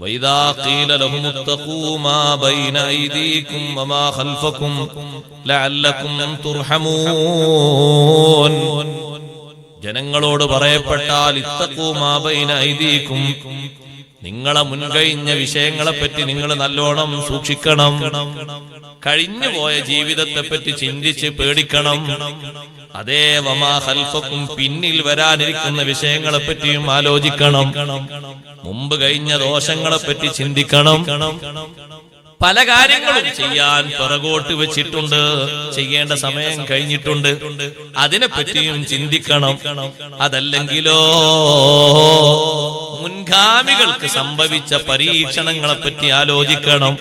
വഇദാ ഖീല ലഹും ഇത്തഖൂ മാ ബൈന ഐദീകും വമാ ഖൽഫകും ലഅല്ലകും തുർഹമൂൻ. ജനങ്ങളോട് പറയപ്പെട്ടാൽ ഇത്തഖൂ മാ ബൈന ഐദീകും, നിങ്ങളെ മുൻകഴിഞ്ഞ വിഷയങ്ങളെപ്പറ്റി നിങ്ങൾ നല്ലോണം സൂക്ഷിക്കണം. കഴിഞ്ഞുപോയ ജീവിതത്തെപ്പറ്റി ചിന്തിച്ച് പേടിക്കണം. അതേ വമാ ഖൽഫകും, പിന്നിൽ വരാനിരിക്കുന്ന വിഷയങ്ങളെപ്പറ്റിയും ആലോചിക്കണം. മുമ്പ് കഴിഞ്ഞ ദോഷങ്ങളെപ്പറ്റി ചിന്തിക്കണം. പല കാര്യങ്ങളും ചെയ്യാൻ പിറകോട്ട് വെച്ചിട്ടുണ്ട്, ചെയ്യേണ്ട സമയം കഴിഞ്ഞിട്ടുണ്ട്, അതിനെപ്പറ്റിയും ചിന്തിക്കണം. അതല്ലെങ്കിലോ മുൻഗാമികൾക്ക് സംഭവിച്ച പരീക്ഷണങ്ങളെപ്പറ്റി ആലോചിക്കണം.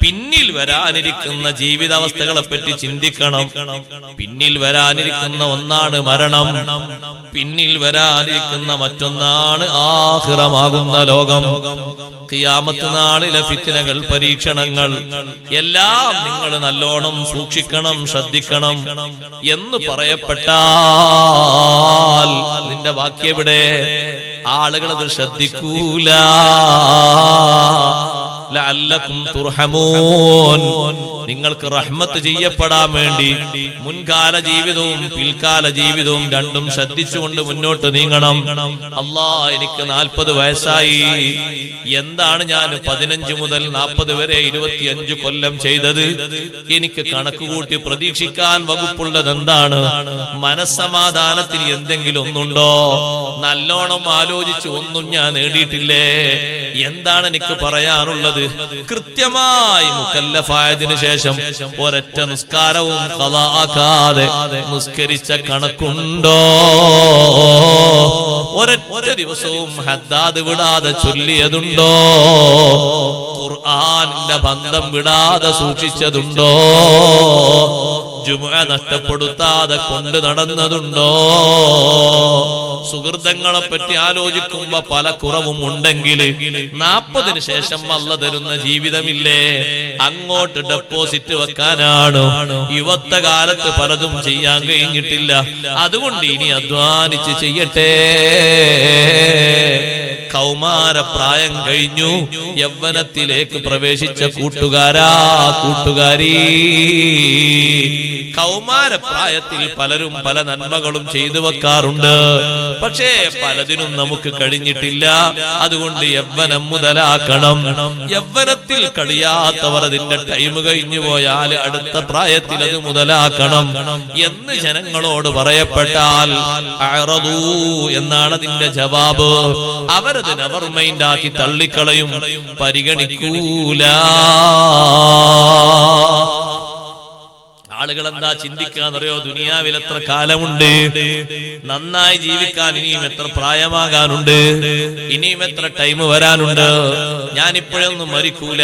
പിന്നിൽ വരാനിരിക്കുന്ന ജീവിതാവസ്ഥകളെപ്പറ്റി ചിന്തിക്കണം. പിന്നിൽ വരാനിരിക്കുന്ന ഒന്നാണ് മരണം, പിന്നിൽ വരാനിരിക്കുന്ന മറ്റൊന്നാണ് ആഖിറമാകുന്ന ലോകം. ഖിയാമത്ത് നാളിലെ ഫിത്നകൾ, പരീക്ഷണങ്ങൾ എല്ലാം നിങ്ങൾ നല്ലോണം സൂക്ഷിക്കണം, ശ്രദ്ധിക്കണം എന്ന് പറയപ്പെട്ടാൽ നിന്റെ വാക്യെവിടെ? ആളുകൾ അത് ശ്രദ്ധിക്കൂല. ലഅല്ലകും തുർഹമൂൻ, നിങ്ങൾക്ക് റഹ്മത്ത് ചെയ്യപ്പെടാൻ വേണ്ടി മുൻകാല ജീവിതവും പിൽക്കാല ജീവിതവും രണ്ടും ശ്രദ്ധിച്ചുകൊണ്ട് മുന്നോട്ട് നീങ്ങണം. അല്ലാ, എനിക്ക് 40 വയസ്സായി, എന്താണ് ഞാൻ 15 മുതൽ 40 വരെ 25 കൊല്ലം ചെയ്തത്? എനിക്ക് കണക്കുകൂട്ടി പ്രതീക്ഷിക്കാൻ വകുപ്പുള്ളത് എന്താണ്? മനസ്സമാധാനത്തിന് എന്തെങ്കിലും ഒന്നുണ്ടോ? നല്ലോണം ആലോചിച്ച് ഒന്നും ഞാൻ നേടിയിട്ടില്ലേ? എന്താണ് എനിക്ക് പറയാനുള്ളത്? കൃത്യമായി മുക്കല്ലഫായതിനു ശേഷം ഒരൊറ്റ നിസ്കാരവും ഖളാ ആക്കാതെ നിസ്കരിച്ച കണക്കുണ്ടോ? ഒരൊറ്റ ദിവസവും ഹദ്ദാദ് വിടാതെ ചൊല്ലിയതുണ്ടോ? ഖുർആനിന്റെ ബന്ധം വിടാതെ സൂക്ഷിച്ചതുണ്ടോ? ജുമുഅ നഷ്ടപ്പെടുത്താതെ കൊണ്ട് നടന്നതുണ്ടോ? സുഹൃതങ്ങളെ പറ്റി ആലോചിക്കുമ്പോ പല കുറവും ഉണ്ടെങ്കിൽ 40-ന് ശേഷം അല്ലാഹ് തരുന്ന ജീവിതമില്ലേ, അങ്ങോട്ട് ഡെപ്പോസിറ്റ് വെക്കാനാണ്. യുവത്വ കാലത്ത് പലതും ചെയ്യാൻ കഴിഞ്ഞിട്ടില്ല, അതുകൊണ്ട് ഇനി അധ്വാനിച്ച് ചെയ്യട്ടെ. കൗമാര പ്രായം കഴിഞ്ഞു, യൗവനത്തിലേക്ക് പ്രവേശിച്ച കൂട്ടുകാരാ, കൂട്ടുകാരി, കൗമാരപ്രായത്തിൽ പലരും പല നന്മകളും ചെയ്തു വെക്കാറുണ്ട്, പക്ഷേ പലതിനും നമുക്ക് കഴിഞ്ഞിട്ടില്ല. അതുകൊണ്ട് യൗവനം മുതലാക്കണം. യൗവനത്തിൽ കഴിയാത്തവർ അതിന്റെ ടൈം കഴിഞ്ഞു പോയാൽ അടുത്ത പ്രായത്തിൽ അത് മുതലാക്കണം എന്ന് ജനങ്ങളോട് പറയപ്പെട്ടാൽ അഅറദൂ എന്നാണ് അതിന്റെ ജവാബ്. അവരത് നെവർ മൈൻഡ് ആക്കി തള്ളിക്കളയും, പരിഗണിക്കൂല. ആളുകൾ എന്താ ചിന്തിക്കാന്നറിയോ? ദുനിയാവിൽ എത്ര കാലമുണ്ട്, നന്നായി ജീവിക്കാൻ ഇനിയും എത്ര പ്രായമാകാനുണ്ട്, ഇനിയും എത്ര ടൈം വരാനുണ്ട്. ഞാനിപ്പോഴൊന്നും മരിക്കൂല,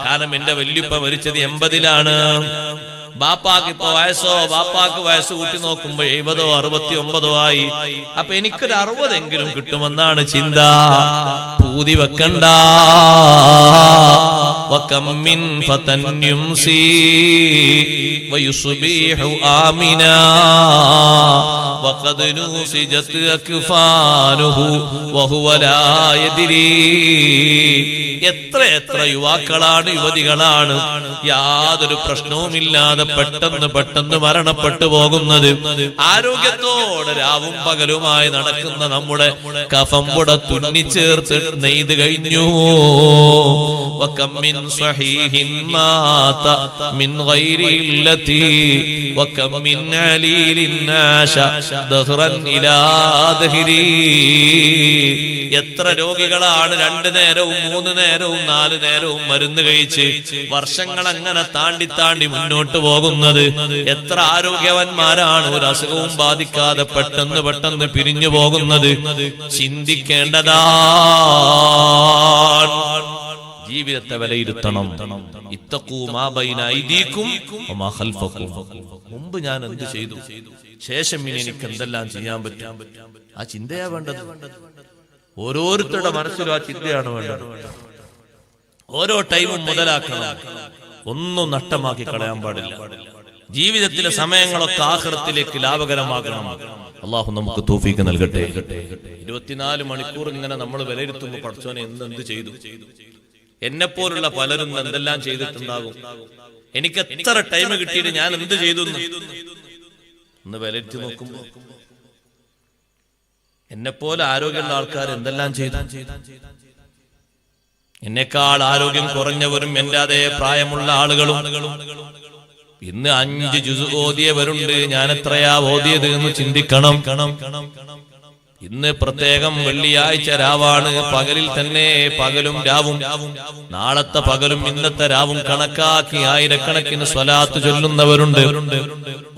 കാരണം എന്റെ വല്യുപ്പ മരിച്ചത് 80-ലാണ്. ബാപ്പാക്ക് ഇപ്പൊ വയസ്സോ, ബാപ്പാക്ക് വയസ്സ് കൂട്ടി നോക്കുമ്പോ 70-ഓ 69-ഓ ആയി. അപ്പൊ എനിക്കൊരു 60 കിട്ടുമെന്നാണ് ചിന്ത. പൂതി വെക്കണ്ട. വകം മിൻ ഫതൻ യുംസി വയുസ്ബിഹു ആമിനാ വഖദ് നൂസിജത് അക്ഫാനുഹു വഹുവ ലാ യദ്രി. എത്ര യുവാക്കളാണ്, യുവതികളാണ് യാതൊരു പ്രശ്നവുമില്ലാതെ പെട്ടെന്ന് മരണപ്പെട്ടു പോകുന്നത്. ആരോഗ്യത്തോടെ രാവും പകലുമായി നടക്കുന്ന നമ്മുടെ കഫം കൂടെ തുന്നിച്ചേർത്ത് നെയ്ത് കഴിഞ്ഞു. വകം മിൻ സ്വഹീഹിൻ മാത മിൻ ഗൈരി ഇല്ലതി വകം മിൻ അലീലിൻ നാശ ദഹ്റൻ ഇലാ ദഹ്രി. എത്ര രോഗികളാണ് 2 നേരവും 3 നേരവും 4 നേരവും മരുന്ന് കഴിച്ച് വർഷങ്ങൾ അങ്ങനെ താണ്ടി മുന്നോട്ട് പോകുന്നത്. എത്ര ആരോഗ്യവാന്മാരാണ് ഒരു അസുഖവും ബാധിക്കാതെ പെട്ടെന്ന് പിരിഞ്ഞു പോകുന്നത്. ചിന്തിക്കേണ്ടതാണ്. ജീവിതത്തെ വിലയിരുത്തണം. ഇത്തഖൂ മാ ബൈന ഐദീകും വമാ ഖൽഫകും. മുമ്പ് ഞാൻ എന്ത് ചെയ്തു, ശേഷം ഇനി എനിക്ക് എന്തെല്ലാം ചെയ്യാൻ പറ്റും, ആ ചിന്തയാ വേണ്ടത്. ഓരോരുത്തരുടെ മനസ്സിലും ആ ചിന്തയാണ് വേണ്ടത്. ഓരോ ടൈമും മുതലാക്കണം, ഒന്നും നഷ്ടമാക്കി കളയാൻ പാടില്ല. ജീവിതത്തിലെ സമയങ്ങളൊക്കെ ആഖിറത്തിലേക്ക് ലാഭകരമാകണം. അള്ളാഹു നമുക്ക് തൗഫീഖ് നൽകട്ടെ. 24 മണിക്കൂർ ഇങ്ങനെ നമ്മൾ വിലയിരുത്തുമ്പോൾ പടച്ചോനെ എന്ത് ചെയ്തു, എന്നെപ്പോലുള്ള പലരും എന്തെല്ലാം ചെയ്തിട്ടുണ്ടാകും, എനിക്ക് എത്ര ടൈം കിട്ടിയിട്ട് ഞാൻ എന്ത് ചെയ്തു എന്ന് വിലയിരുത്തി നോക്കുമ്പോൾ എന്നെപ്പോലെ ആരോഗ്യമുള്ള ആൾക്കാർ എന്തെല്ലാം ചെയ്തു. എന്നെക്കാൾ ആരോഗ്യം കുറഞ്ഞവരും എന്റെ അതേ പ്രായമുള്ള ആളുകളും ഇന്ന് 5 ജുസ് ഓതിയവരുണ്ട്. ഞാൻ എത്രയാ ഓതിയത് എന്ന് ചിന്തിക്കണം. ഇന്ന് പ്രത്യേകം വെള്ളിയാഴ്ച രാവാണ്. പകലിൽ തന്നെ പകലും രാവും, നാളത്തെ പകലും ഇന്നത്തെ രാവും കണക്കാക്കി ആയിരക്കണക്കിന് സ്വലാത്ത് ചൊല്ലുന്നവരുണ്ട്.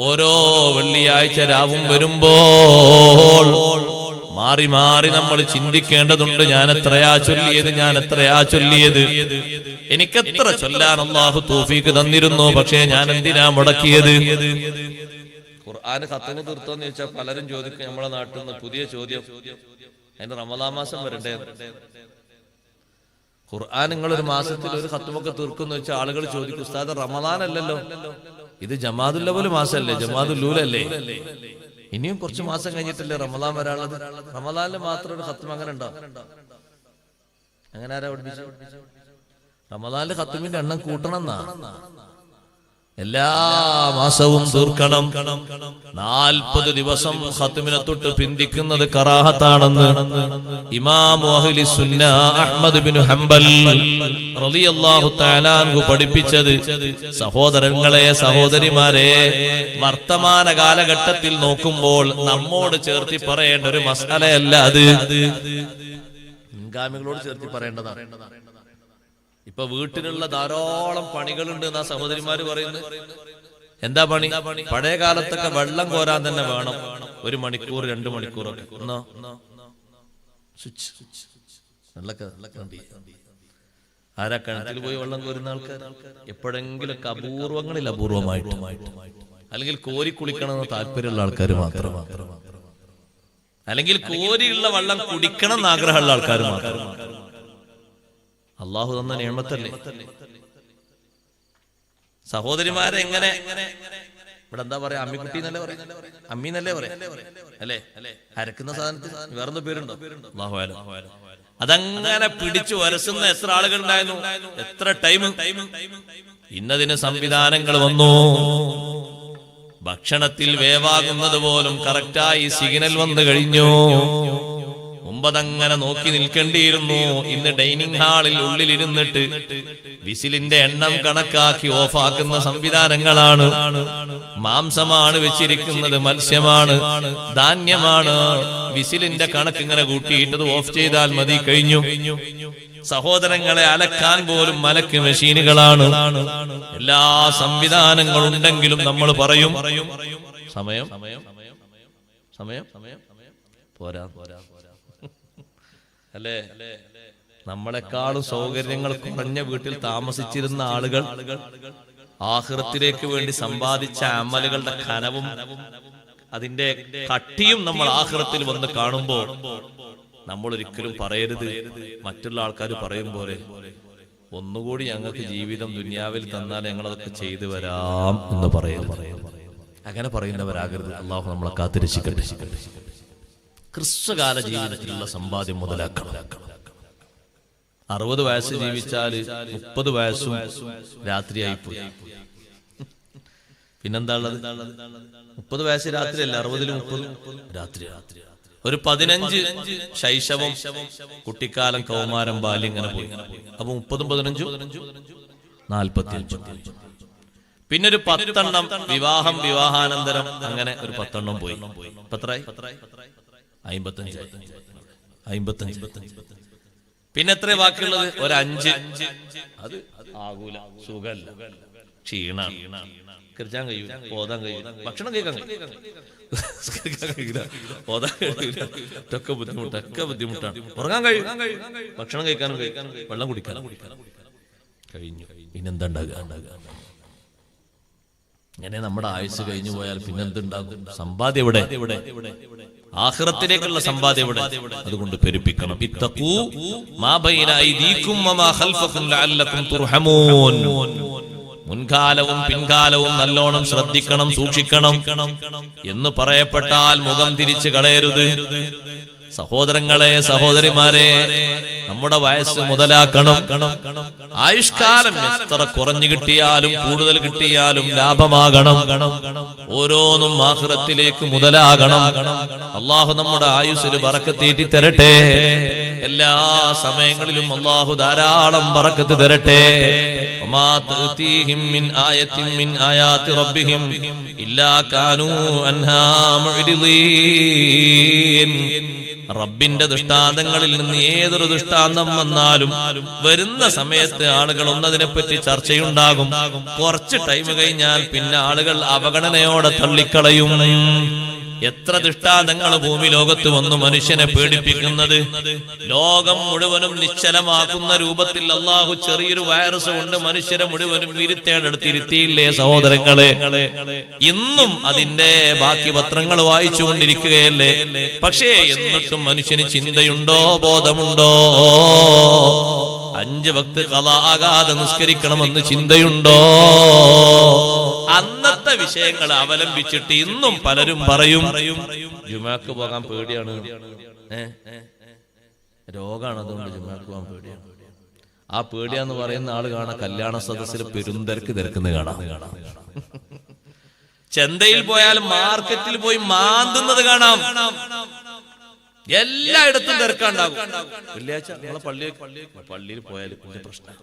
ഓരോ വെള്ളിയാഴ്ച രാവും വരുമ്പോൾ മാറി മാറി നമ്മൾ ചിന്തിക്കേണ്ടതുണ്ട്. ഞാൻ എത്രയാ ചൊല്ലിയത്, എനിക്കെത്ര ചൊല്ലാൻ അല്ലാഹു തൗഫീഖ് തന്നിരുന്നു, പക്ഷേ ഞാൻ എന്തിനാ മുടക്കിയത്? ഖുർആന് ഖത്മ് തീർത്തോന്ന് ചോദിച്ചാൽ പലരും ചോദിക്കും. നമ്മളെ നാട്ടിൽ നിന്ന് പുതിയ ചോദ്യം, അതിന്റെ റമദാൻ മാസം വരണ്ടേ? ഖുർആൻ നിങ്ങളൊരു മാസത്തിൽ ഒരു ഖത്മൊക്കെ തീർക്കുമെന്ന് വെച്ചാൽ ആളുകൾ ചോദിക്കും, ഉസ്താദ് റമദാൻ അല്ലല്ലോ, ഇത് ജമാദുൽ അവ്വൽ മാസമല്ലേ, ജമാദുൽ ഊലല്ലേ? ഇനിയും കുറച്ച് മാസം കഴിഞ്ഞിട്ടല്ലേ റമദാൻ വരാനുള്ളത്. റമദാനിൽ മാത്രം ഒരു ഖത്മ അങ്ങനെ ഉണ്ടോ? അങ്ങനെ ആരാ പഠിപ്പിച്ചു? റമദാനിൽ ഖത്മിന്റെ എണ്ണം കൂട്ടണം എന്നാ. എല്ലാ മാസവും തീർക്കണം. 40 ദിവസം ഖത്മിനെ തൊട്ട് പിന്തിക്കുന്നത് കറാഹത്താണെന്ന് ഇമാം അഹ്ലി സുന്ന അഹ്മദ് ബിൻ ഹംബൽ റളിയല്ലാഹു തആല അൻഹു പഠിപ്പിച്ചത്. സഹോദരങ്ങളെ, സഹോദരിമാരെ, വർത്തമാന കാലഘട്ടത്തിൽ നോക്കുമ്പോൾ നമ്മോട് ചേർത്തി പറയേണ്ട ഒരു മസലയല്ല അത്, മുൻഗാമികളോട് ചേർത്തി പറയേണ്ടതാണ്. ഇപ്പൊ വീട്ടിലുള്ള ധാരാളം പണികളുണ്ട് എന്നാ സഹോദരിമാര് പറയുന്നത്. എന്താ പണി? പഴയ കാലത്തൊക്കെ വെള്ളം കോരാൻ തന്നെ വേണം 1 മണിക്കൂർ 2 മണിക്കൂറൊക്കെ. ആരാ കിണറ്റിൽ പോയി വെള്ളം കോരുന്ന ആൾക്കാർ? എപ്പോഴെങ്കിലൊക്കെ അപൂർവമായിട്ട്, അല്ലെങ്കിൽ കോരി കുളിക്കണമെന്ന് താല്പര്യമുള്ള ആൾക്കാർ മാത്രം, അല്ലെങ്കിൽ കോരിയുള്ള വെള്ളം കുടിക്കണം എന്ന് ആഗ്രഹമുള്ള ആൾക്കാർ മാത്രം. അള്ളാഹു തന്ന നിഅമത്തല്ലേ സഹോദരിമാരെ. എങ്ങനെ ഇവിടെ എന്താ പറയാ? അമ്മിക്കുട്ടി എന്നല്ലേ പറയാ, അമ്മി എന്നല്ലേ പറയാ അല്ലേ? അരക്കുന്ന സാധനത്തിന് വേറൊന്നും പേരുണ്ടോ? അല്ലാഹു അലം. അതങ്ങനെ പിടിച്ചു വരസുന്ന എത്ര ആളുകൾ ഉണ്ടായിരുന്നു, എത്ര ടൈം. ഇന്നതിന് സംവിധാനങ്ങൾ വന്നു. ഭക്ഷണത്തിൽ വേവാകുന്നത് പോലും കറക്റ്റായി സിഗ്നൽ വന്നു കഴിഞ്ഞു. മുമ്പതങ്ങനെ നോക്കി നിൽക്കേണ്ടിയിരുന്നു. ഇന്ന് ഡൈനിങ് ഹാളിൽ ഉള്ളിലിരുന്നിട്ട് വിസിലിന്റെ എണ്ണം കണക്കാക്കി ഓഫാക്കുന്ന സംവിധാനങ്ങളാണ്. മാംസമാണ് വെച്ചിരിക്കുന്നത്, മത്സ്യമാണ്, ധാന്യമാണ്, വിസിലിന്റെ കണക്ക് ഇങ്ങനെ കൂട്ടിയിട്ടത് ഓഫ് ചെയ്താൽ മതി, കഴിഞ്ഞു. സഹോദരങ്ങളെ, അലക്കാൻ പോലും മലക്ക് മെഷീനുകളാണ്. എല്ലാ സംവിധാനങ്ങളും ഉണ്ടെങ്കിലും നമ്മൾ പറയും സമയം പോരാ അല്ലേ? നമ്മളെക്കാളും സൗകര്യങ്ങൾ കുറഞ്ഞ വീട്ടിൽ താമസിച്ചിരുന്ന ആളുകൾ ആഖിറത്തിലേക്ക് വേണ്ടി സമ്പാദിച്ച അമലുകളുടെ ഖനവും അതിന്റെ കട്ടിയും നമ്മൾ ആഖിറത്തിൽ വന്ന് കാണുമ്പോൾ നമ്മൾ ഒരിക്കലും പറയരുത് മറ്റുള്ള ആൾക്കാർ പറയും പോലെ, ഒന്നുകൂടി ഞങ്ങൾക്ക് ജീവിതം ദുനിയാവിൽ തന്നാൽ ഞങ്ങളതൊക്കെ ചെയ്തു വരാം എന്ന് പറയരുത്. അങ്ങനെ പറയുന്നവരാകരുത്. അള്ളാഹു നമ്മളെ കാത്തിരക്ഷിക്കട്ടെ. ക്രിസ്തുകാല ജീവിതത്തിലുള്ള സമ്പാദ്യം മുതലാക്കണം. 60 വയസ്സ് ജീവിച്ചാല് 30 വയസ്സും രാത്രിയായി പോയി. പിന്നെന്താ ഉള്ളത്? 30 വയസ്സ് രാത്രിയല്ല, 60-ലും 30 രാത്രി. ഒരു 15 ശൈശവം, കുട്ടിക്കാലം, കൗമാരം, ബാല്യം ഇങ്ങനെ പോയി. അപ്പൊ 30ഉം 15ഉം 45. പിന്നെ ഒരു 10 എണ്ണം വിവാഹം, വിവാഹാനന്തരം, അങ്ങനെ ഒരു 10 എണ്ണം പോയി. എത്രയായി? 55. പിന്നെ എത്ര ബാക്കിയുള്ളത്? ഒരു 5. അത് ആകൂല, സുഖല്ല, ക്ഷീണാണ്, കിർച്ചാൻ കഴിയൂല, ഓതാൻ കഴിയൂല, ഭക്ഷണം കഴിക്കാൻ കഴിയൂല, ഓതാൻ കഴിയൂല, ഒക്കെ ബുദ്ധിമുട്ടാണ്. ഉറങ്ങാൻ കഴിയും, ഭക്ഷണം കഴിക്കാനും വെള്ളം കുടിക്കാനും കഴിഞ്ഞു. പിന്നെന്താ ഉണ്ടാകുക? ഇങ്ങനെ നമ്മുടെ ആയുസ് കഴിഞ്ഞു പോയാൽ പിന്നെന്തുണ്ടാകും? സമ്പാദ്യം എവിടെ? ആഖിറത്തിലേക്കുള്ള സമ്പാദ്യം എവിടെ? അതുകൊണ്ട് പെരുപ്പിക്കണം. ഇത്തഖൂ മാ ബൈന ഐദീകും വമാ ഖൽഫകും ലഅല്ലകും തുർഹമൂൻ. മുൻകാലവും പിൻകാലവും നല്ലോണം ശ്രദ്ധിക്കണം, സൂക്ഷിക്കണം എന്ന് പറയപ്പെട്ടാൽ മുഖം തിരിച്ചു കളയരുത്. സഹോദരങ്ങളെ, സഹോദരിമാരെ, നമ്മുടെ വയസ്സ് മുതലാക്കണം. ആയുഷ്കാലം എത്ര കുറഞ്ഞു കിട്ടിയാലും കൂടുതൽ കിട്ടിയാലും ലാഭമാകണം. ഓരോന്നും ആഖിറത്തിലേക്ക് മുതലാകണം. അള്ളാഹു നമ്മുടെ ആയുസ്സിൽ ബറക്കത്ത് തരട്ടെ. എല്ലാ സമയങ്ങളിലും അള്ളാഹു ധാരാളം ബറക്കത്ത് തരട്ടെ. വമാ തഅതീഹിം മിൻ ആയത്തിൻ മിൻ ആയാതി റബ്ബിഹിം ഇല്ലാ കാനൂ അൻഹാ മുഅ്രിദീൻ. റബ്ബിന്റെ ദൃഷ്ടാന്തങ്ങളിൽ നിന്ന് ഏതൊരു ദൃഷ്ടാന്തം വന്നാലും വരുന്ന സമയത്ത് ആളുകൾ ഒന്നതിനെപ്പറ്റി ചർച്ചയുണ്ടാകും. കുറച്ച് ടൈം കഴിഞ്ഞാൽ പിന്നെ ആളുകൾ അവഗണനയോടെ തള്ളിക്കളയും. എത്ര ദൃഷ്ടാന്തങ്ങൾ ഭൂമി ലോകത്ത് വന്നു മനുഷ്യനെ പേടിപ്പിക്കുന്നത്. ലോകം മുഴുവനും നിശ്ചലമാക്കുന്ന രൂപത്തിൽ അള്ളാഹു ചെറിയൊരു വൈറസ് കൊണ്ട് മനുഷ്യരെ മുഴുവനും ഇരുത്തേണ്ടടുത്തിരുത്തിയില്ലേ സഹോദരങ്ങളെ? ഇന്നും അതിന്റെ ബാക്കി പത്രങ്ങൾ വായിച്ചുകൊണ്ടിരിക്കുകയല്ലേ? പക്ഷേ എന്നിട്ടും മനുഷ്യന് ചിന്തയുണ്ടോ, ബോധമുണ്ടോ? 5 വക്ത് ഖളാ ആകാതെ നിസ്കരിക്കണമെന്ന് ചിന്തയുണ്ടോ? അന്നത്തെ വിഷയങ്ങൾ അവലംബിച്ചിട്ട് ഇന്നും പലരും പറയും ജുമാക്ക് പോകാൻ പേടിയാണ്, രോഗാണ്, അതുകൊണ്ട് ജുമാക്ക് പോകാൻ പേടിയാണ്. ആ പേടിയാന്ന് പറയുന്ന ആള് കാണാം കല്യാണ സദസ്സിൽ തിരക്കുന്ന കാണാം. ചന്തയിൽ പോയാലും മാർക്കറ്റിൽ പോയി മാന്തുന്നത് കാണാം. എല്ലായിടത്തും തിരക്കുണ്ടാകും. വെള്ളിയാഴ്ച നമ്മളെ പള്ളിയിൽ പോയാലും പ്രശ്നം.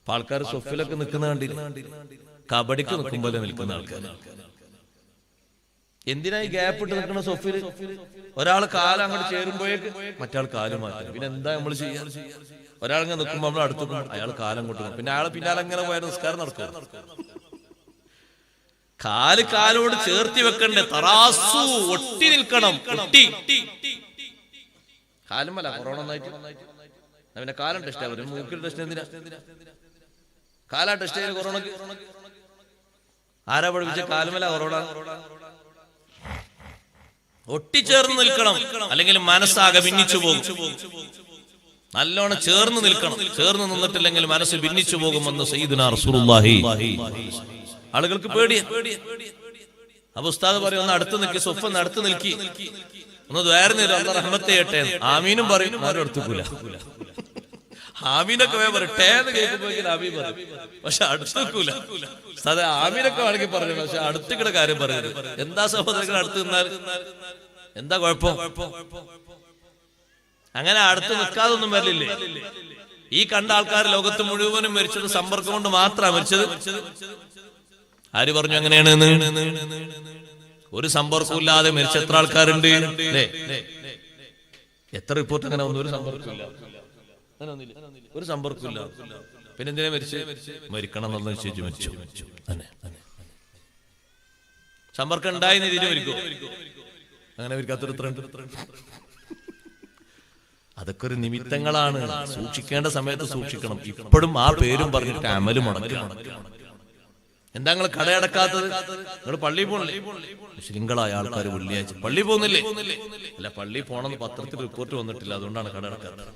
ആൾക്കാർ സൊഫിലൊക്കെ നിൽക്കുന്ന കണ്ടില്ല, കബഡിക്ക് നിൽക്കുമ്പോൾ നിൽക്കുന്ന ആൾക്കാർ. എന്തിനായി ഗ്യാപ്പ് ഇട്ട് നിൽക്കുന്ന സൊഫില്? ഒരാൾ കാലം അങ്ങോട്ട് ചേരുമ്പോഴേക്ക് മറ്റാൾ കാല് മാറ്റും. പിന്നെ എന്താ നമ്മൾ ചെയ്യാൻ? ഒരാളിങ്ങനെ നിൽക്കുമ്പോൾ നമ്മൾ അടുത്ത് അയാൾ കാലം കൊട്ടു, പിന്നെ അയാളെ പിന്നാലെ അങ്ങനെ പോയാൽ നിസ്കാരം നടക്കും. കാലോട് ചേർത്തി വെക്കണ്ടേ? തറാസു ഒട്ടി നിൽക്കണം. ഒട്ടി കാലുമല്ല കൊറോണ ഒന്നായിട്ട് പിന്നെ കാലം ടെസ്റ്റ് ആവും. മൂക്കിൽ ടെസ്റ്റ് എന്തിനാ? കാലാ ടെസ്റ്റ് ചെയ്ത് കൊറോണക്ക് ആരാ പഠിപ്പിച്ച? കാലുമല്ല കൊറോണ. ഒട്ടിച്ചേർന്ന് നിൽക്കണം, അല്ലെങ്കിൽ മനസ്സാകെ ഭിന്നിച്ചു പോകും. നല്ലോണം ചേർന്ന് നിൽക്കണം. ചേർന്ന് നിന്നിട്ടില്ലെങ്കിൽ മനസ്സ് ഭിന്നിച്ചു പോകുമെന്ന് സയ്യിദുനാ റസൂലുള്ളാഹി. ആളുകൾക്ക് പേടിയാ. അപ്പൊ ഉസ്താദ് പറയും ഒന്ന് അടുത്ത് നിൽക്കി, സ്വഫന്ന് അടുത്ത് നിൽക്കി, ഒന്ന് ദ്വാരുന്നില്ല, അല്ലാഹ് റഹ്മത്ത് ചെയ്യട്ടെ. ആമീനും പറയും, ആരും അടുത്തുക്കൂല. ആമീനൊക്കെ പറയട്ടേന്ന് കേൾക്കുമ്പോഴേക്കും ആമീൻ പറയും, പക്ഷെ അടുത്തുക്കൂല. അതെ, ആമീനൊക്കെ വേണമെങ്കിൽ പറഞ്ഞു, പക്ഷെ അടുത്തുകിട കാര്യം പറയരുത്. എന്താ സഹോദരങ്ങൾ അടുത്ത് നിന്നാൽ എന്താ കുഴപ്പം? അങ്ങനെ അടുത്ത് നിൽക്കാതൊന്നും വരില്ലേ? ഈ കണ്ട ആൾക്കാർ ലോകത്ത് മുഴുവനും മരിച്ചത് സമ്പർക്കം കൊണ്ട് മാത്രമാണ് മരിച്ചത്. ആര് പറഞ്ഞു അങ്ങനെയാണ്? ഒരു സമ്പർക്കവും ഇല്ലാതെ മരിച്ച എത്ര ആൾക്കാരുണ്ട്? എത്ര റിപ്പോർട്ട് അങ്ങനെ ഒന്നും? ഒരു സമ്പർക്കമില്ല, ഒരു സമ്പർക്കമില്ല. പിന്നെ എന്തിനാ മരിച്ച്? മരിക്കണം എന്നുള്ള നിശ്ചയിച്ച് മരിച്ചു. സമ്പർക്കം ഉണ്ടായി രീതിയിൽ മരിക്കും. അങ്ങനെ മരിക്കാത്തൊരു അതൊക്കെ ഒരു നിമിത്തങ്ങളാണ്. സൂക്ഷിക്കേണ്ട സമയത്ത് സൂക്ഷിക്കണം. ഇപ്പോഴും ആ പേരും പറഞ്ഞിട്ട് അമലും അടക്കണം. എന്താ നിങ്ങൾ കടയടക്കാത്തത്? നിങ്ങൾ പള്ളിയിൽ പോകണില്ലേ? ശൃംഖലായ ആൾക്കാർ വെള്ളിയാഴ്ച പള്ളി പോകുന്നില്ലേ? അല്ല, പള്ളി പോണെന്ന് പത്രത്തിൽ റിപ്പോർട്ട് വന്നിട്ടില്ല, അതുകൊണ്ടാണ് കടയടക്കാത്തത്.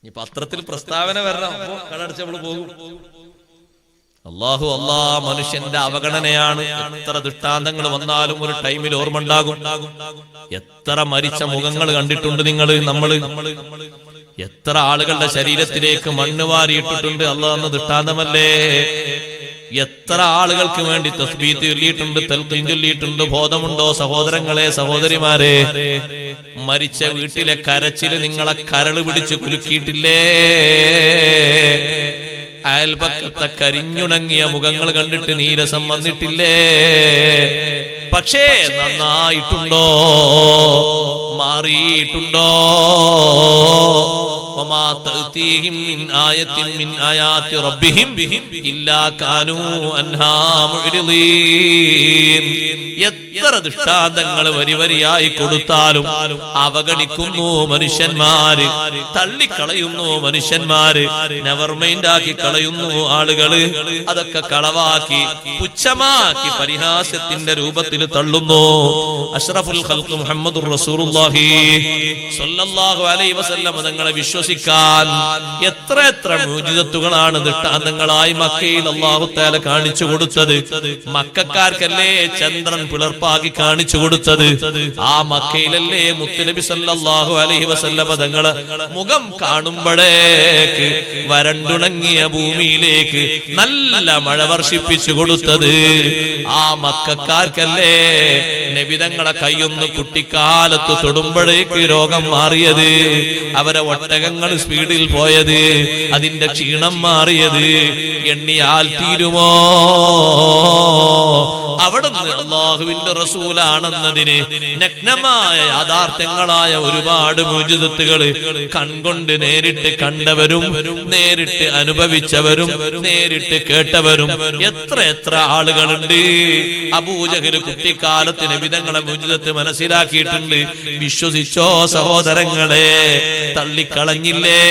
ഈ പത്രത്തിൽ പ്രസ്താവന വരണം, അപ്പോ കടയടച്ച് നമ്മൾ പോകും. അല്ലാഹു മനുഷ്യന്റെ അവഗണനയാണ്. എത്ര ദൃഷ്ടാന്തങ്ങൾ വന്നാലും ഒരു ടൈമിൽ ഓർമ്മ ഉണ്ടാകും. എത്ര മരിച്ച മുഖങ്ങൾ കണ്ടിട്ടുണ്ട് നമ്മൾ. എത്ര ആളുകളുടെ ശരീരത്തിലേക്ക് മണ്ണ് വാരിയിട്ടിട്ടുണ്ട്. അല്ലാഹ് എന്ന ദൃഷ്ടാന്തമല്ലേ? എത്ര ആളുകൾക്ക് വേണ്ടി തസ്ബീഹ് ചൊല്ലിയിട്ടുണ്ട്, തൽഖീൻ ചൊല്ലിയിട്ടുണ്ട്. ബോധമുണ്ടോ സഹോദരങ്ങളെ, സഹോദരിമാരെ? മരിച്ച വീട്ടിലെ കരച്ചില് നിങ്ങളെ കരള് പിടിച്ച് കുലുക്കിയിട്ടില്ലേ? അയൽപക്കത്തെ കരിഞ്ഞുണങ്ങിയ മുഖങ്ങൾ കണ്ടിട്ട് നീരസം വന്നിട്ടില്ലേ? പക്ഷേ നന്നായിട്ടുണ്ടോ? മാറിയിട്ടുണ്ടോ? വമാ തഅതീഹിം മിൻ ആയത്തിൻ മിൻ ആയാതി റബ്ബിഹിം ഇല്ലാ കാനൂ അൻഹാ മുഅ്രിദീൻ. എത്ര ദൃഷ്ടാന്തങ്ങൾ വരിവരിയായി കൊടുത്താലും അവഗണിക്കുന്നു മനുഷ്യന്മാര്, തള്ളിക്കളയുന്നു മനുഷ്യന്മാര്, നെവർ മൈൻഡ് ആക്കി കളയുന്നു ആളുകള്. അതൊക്കെ കളവാക്കി പുച്ഛമാക്കി പരിഹാസ്യത്തിന്റെ രൂപത്തിൽ തള്ളുന്നു. അഷ്റഫുൽ ഖൽഖ് മുഹമ്മദുർ റസൂലുള്ളാഹി സ്വല്ലല്ലാഹു അലൈഹി വസല്ലം തങ്ങളെ വിശ്വസിക്കാൻ എത്ര മുഅ്ജിസത്തുകളാണ് ദൃഷ്ടാന്തങ്ങളായി മക്കയിൽ അല്ലാഹു തആല കാണിച്ചു കൊടുത്തത്. മക്കക്കാർക്കല്ലേ ചന്ദ്രൻ പിളർപ്പാക്കി കാണിച്ചു കൊടുത്തത്. ആ മക്കയിലല്ലേ മുത്തുനബി സല്ലല്ലാഹു അലൈഹി വസല്ലം തങ്ങളെ മുഖം കാണുമ്പോഴേക്ക് വരണ്ടുണങ്ങിയ ഭൂമിയിലേക്ക് നല്ല മഴ വർഷിപ്പിച്ചു കൊടുത്തത്. ആ മക്കക്കാർക്കല്ലേ നബിതങ്ങളെ കൈയൊന്ന് കുട്ടിക്കാലത്ത് തൊടുമ്പോഴേക്ക് രോഗം മാറിയത്, അവരെ ഒട്ടകങ്ങൾ സ്പീഡിൽ പോയത്, അതിന്റെ ക്ഷീണം മാറിയത് എണ്ണിയാൽ തീരുമോ? അവിടുന്ന് അല്ലാഹുവിന്റെ റസൂലാണെന്നതിന് നഗ്നമായ യാഥാർത്ഥ്യങ്ങളായ ഒരുപാട് മുഅ്ജിസത്തുകൾ കൺകൊണ്ട് നേരിട്ട് കണ്ടവരും നേരിട്ട് അനുഭവിച്ചവരും നേരിട്ട് കേട്ടവരും എത്ര ആളുകളുണ്ട്. അബൂജഹൽ കുട്ടിക്കാലത്ത് നബിതങ്ങളെ മുഅ്ജിസത്ത് മനസ്സിലാക്കിയിട്ടുണ്ട്. വിശ്വസിച്ചോ സഹോദരങ്ങളെ? തള്ളിക്കളഞ്ഞില്ലേ?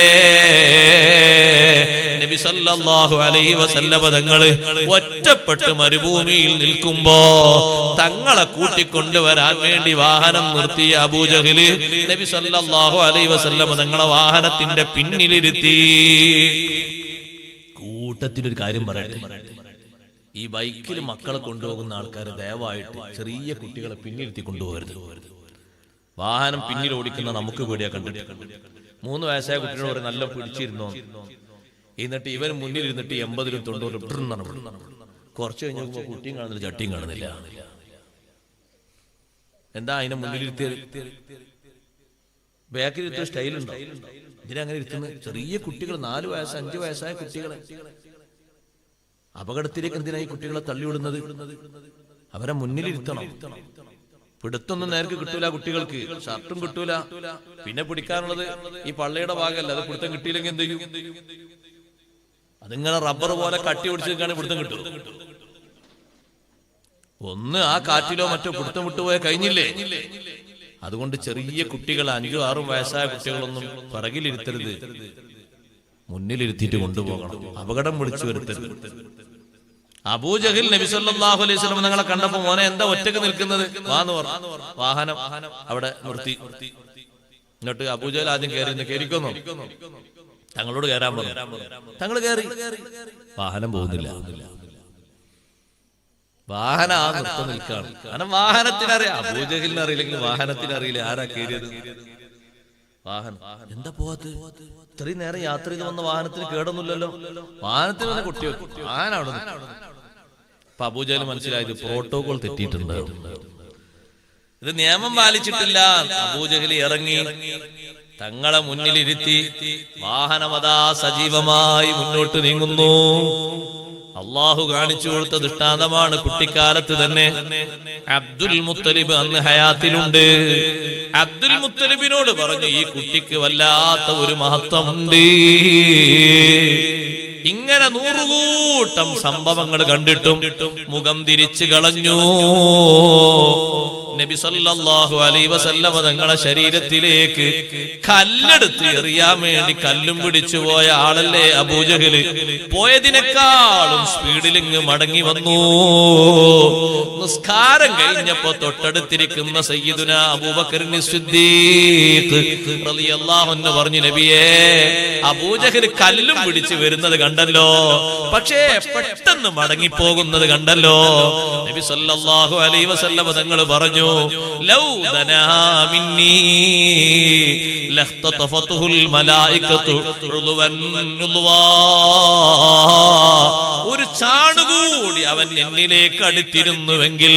നബി സല്ലല്ലാഹു അലൈഹി വസല്ലം തങ്ങൾ ഒറ്റപ്പെട്ട് മരുഭൂമിയിൽ നിൽക്കുമ്പോ തങ്ങളെ കൂട്ടിക്കൊണ്ടുവരാൻ വേണ്ടി വാഹനം നിർത്തിയ അബൂജഹൽ നബി സല്ലല്ലാഹു അലൈഹി വസല്ലം തങ്ങളെ വാഹനത്തിന്റെ പിന്നിലിരുത്തി. കൂട്ടത്തിലൊരു കാര്യം പറയട്ടെ, ഈ ബൈക്കിൽ മക്കളെ കൊണ്ടുപോകുന്ന ആൾക്കാർ ദയവായിട്ട് ചെറിയ കുട്ടികളെ പിന്നിരുത്തി കൊണ്ടുപോകരുത്. വാഹനം പിന്നിൽ ഓടിക്കുന്ന നമുക്ക് പേടിയാ കണ്ടിട്ട്. 3 വയസ്സായ കുട്ടികളോട് നല്ല പിടിച്ചിരുന്നോ, എന്നിട്ട് ഇവൻ മുന്നിൽ ഇരുന്നിട്ട് 80-ലും 90-ലും കുറച്ച് കഴിഞ്ഞ് നോക്കുമ്പോ കുട്ടിയും കാണുന്നില്ല, ചട്ടിയും കാണുന്നില്ല. എന്താ അതിനെ മുന്നിലിരുത്തി? ബാക്കിലിരുത്തിയ സ്റ്റൈലുണ്ടോ? ഇതിനങ്ങനെ ഇരുത്തുന്നത് ചെറിയ കുട്ടികൾ, 4 വയസ്സ് 5 വയസ്സായ കുട്ടികളെ അപകടത്തിലേക്ക് എന്തിനായി കുട്ടികളെ തള്ളിവിടുന്നത്? അവരെ മുന്നിലിരുത്തണം. പിടുത്തൊന്നും നേർക്ക് കിട്ടൂല, കുട്ടികൾക്ക് ഷർട്ടും കിട്ടൂല. പിന്നെ പിടിക്കാനുള്ളത് ഈ പള്ളയുടെ ഭാഗമല്ല, അത് പിടുത്തം കിട്ടിയില്ലെങ്കിൽ എന്ത് ചെയ്യും? അതിങ്ങനെ റബ്ബർ പോലെ കട്ടി പിടിച്ചിരിക്കാണ് പിടുത്തം കിട്ടും. ഒന്ന് ആ കാറ്റിലോ മറ്റോ പിടുത്തം വിട്ടുപോയ കഴിഞ്ഞില്ലേ? അതുകൊണ്ട് ചെറിയ കുട്ടികൾ 5-6 വയസ്സായ കുട്ടികളൊന്നും പിറകിലിരുത്തരുത്, മുന്നിലിരുത്തിയിട്ട് കൊണ്ടുപോകണം. അപകടം വിളിച്ചു വരുത്തരുത്. അബൂജഹൽ നബി സല്ലല്ലാഹു അലൈഹി വസല്ലം തങ്ങളെ കണ്ടപ്പോ മോനെ എന്താ ഒറ്റക്ക് നിൽക്കുന്നത്? വാന്ന് പറഞ്ഞു. വാഹനം അവിടെ നിർത്തി. എന്നിട്ട് അബൂജഹൽ ആദ്യം കേറിക്കൊന്നു. തങ്ങളോട് കയറാൻ പറഞ്ഞു. തങ്ങൾ കയറി. വാഹനം പോകുന്നില്ല. വാഹനം ആ നിർത്തം നിൽക്കാണ്. കാരണം വാഹനത്തിനറിയാം, അബൂജഹലിന് അറിയില്ലെങ്കിൽ വാഹനത്തിനറിയില്ല ആരാ കയറിയത്. വാഹനം എന്താ പോവാത്ത്? ഇത്രയും നേരം യാത്ര ചെയ്ത് വന്ന വാഹനത്തിന് കേടൊന്നുമില്ലല്ലോ. വാഹനത്തിന് തന്നെ കുട്ടി വാഹനം അവിടെ. അപ്പൊ അബൂജഹൽ മനസ്സിലായത് പ്രോട്ടോകോൾ തെറ്റിയിട്ടുണ്ട്, ഇത് നിയമം പാലിച്ചിട്ടില്ല. അബൂജഹൽ ഇറങ്ങി തങ്ങളെ മുന്നിലിരുത്തി. വാഹനമതാ സജീവമായി മുന്നോട്ട് നീങ്ങുന്നു. അള്ളാഹു കാണിച്ചു കൊടുത്ത ദൃഷ്ടാന്തമാണ്. കുട്ടിക്കാലത്ത് തന്നെ അബ്ദുൽ മുത്തലിബ് അന്ന് ഹയാത്തിലുണ്ട്. അബ്ദുൽ മുത്തലിബിനോട് പറഞ്ഞു, ഈ കുട്ടിക്ക് വല്ലാത്ത ഒരു മഹത്വമുണ്ട്. ഇങ്ങനെ 100 കൂട്ടം സംഭവങ്ങൾ കണ്ടിട്ടും മുഖം തിരിച്ചു കളഞ്ഞു. നബി സല്ലല്ലാഹു അലൈഹി വസല്ലം തങ്ങളുടെ ശരീരത്തിലേക്ക് കല്ലെടുത്ത് എറിയാൻ വേണ്ടി കല്ലും പിടിച്ചു പോയ ആളല്ലേ അബൂജഹൽ. പോയതിനേക്കാളും സ്പീഡിലിങ് മടങ്ങി വന്നു. നിസ്കാരം കഴിഞ്ഞപ്പോ തൊട്ടടുത്തിരിക്കുന്ന സയ്യിദുനാ അബൂബക്കർ സിദ്ദീഖ് റളിയല്ലാഹു അൻഹു പറഞ്ഞു, നബിയേ, അബൂജഹൽ കല്ലും പിടിച്ചു വരുന്നത് കണ്ടല്ലോ, പക്ഷേ പെട്ടെന്ന് മടങ്ങിപ്പോകുന്നത് കണ്ടല്ലോ. നബി സല്ലല്ലാഹു അലൈഹി വസല്ലം തങ്ങൾ പറഞ്ഞു, ലൗ ദനാ മിന്നി ലഖ്തതഫതുൽ മലായികതു ഉളുവൻ ഉളുവാ. ഒരു ചാണുകൂടി അവൻ എന്നിലേക്ക് അടുത്തിരുന്നുവെങ്കിൽ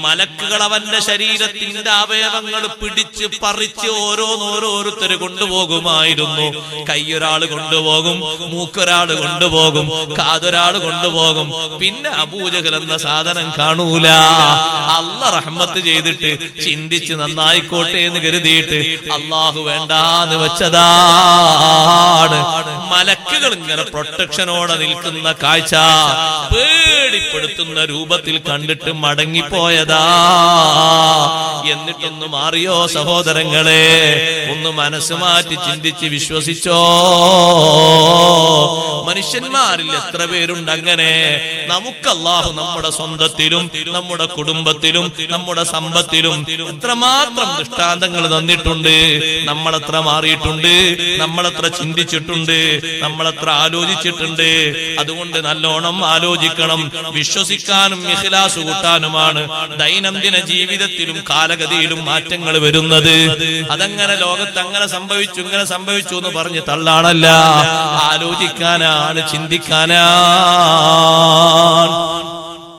മലക്കുകൾ അവന്റെ ശരീരത്തിന്റെ അവയവങ്ങൾ പിടിച്ച് പറിച്ച് ഓരോരുത്തര് കൊണ്ടുപോകുമായിരുന്നു. കൈയൊരാൾ കൊണ്ടുപോകും, മൂക്കൊരാൾ കൊണ്ടുപോകും, കാതൊരാൾ കൊണ്ടുപോകും. പിന്നെ അബൂജഹൽ എന്ന സാധനം കാണൂല. അല്ലാഹ് റഹ്മത്ത് ചെയ്തിട്ട് ചിന്തിച്ച് നന്നായിക്കോട്ടെ എന്ന് കരുതിയിട്ട് അള്ളാഹു വേണ്ടാന്ന് വെച്ചതാണ്. മലക്കുകൾ ഇങ്ങനെ പ്രൊട്ടക്ഷനോടെ നിൽക്കുന്ന കാഴ്ച പേടിപ്പെടുത്തി പേടിപ്പെടുത്തുന്ന രൂപത്തിൽ കണ്ടിട്ട് മടങ്ങിപ്പോയതാ. എന്നിട്ടൊന്ന് മാറിയോ സഹോദരങ്ങളെ? ഒന്ന് മനസ്സ് മാറ്റി ചിന്തിച്ച് വിശ്വസിച്ചോ? മനുഷ്യന്മാരിൽ എത്ര പേരുണ്ട് അങ്ങനെ? നമുക്ക് അല്ലാഹു നമ്മുടെ സ്വന്തത്തിലും നമ്മുടെ കുടുംബത്തിലും നമ്മുടെ സമ്പത്തിലും എത്രമാത്രം ദൃഷ്ടാന്തങ്ങൾ തന്നിട്ടുണ്ട്. നമ്മളെത്ര മാറിയിട്ടുണ്ട്, നമ്മളെത്ര ചിന്തിച്ചിട്ടുണ്ട്, നമ്മളെത്ര ആലോചിച്ചിട്ടുണ്ട്. അതുകൊണ്ട് നല്ലോണം ആലോചിക്കണം. വിശ്വസിക്കാനും ഇഖ്ലാസ് കൂട്ടാനുമാണ് ദൈനംദിന ജീവിതത്തിലും കാലഗതിയിലും മാറ്റങ്ങൾ വരുന്നത്. അതങ്ങനെ ലോകത്ത് അങ്ങനെ സംഭവിച്ചു ഇങ്ങനെ സംഭവിച്ചു എന്ന് പറഞ്ഞ് തള്ളാണല്ല, ആലോചിക്കാനാണ്, ചിന്തിക്കാനാ.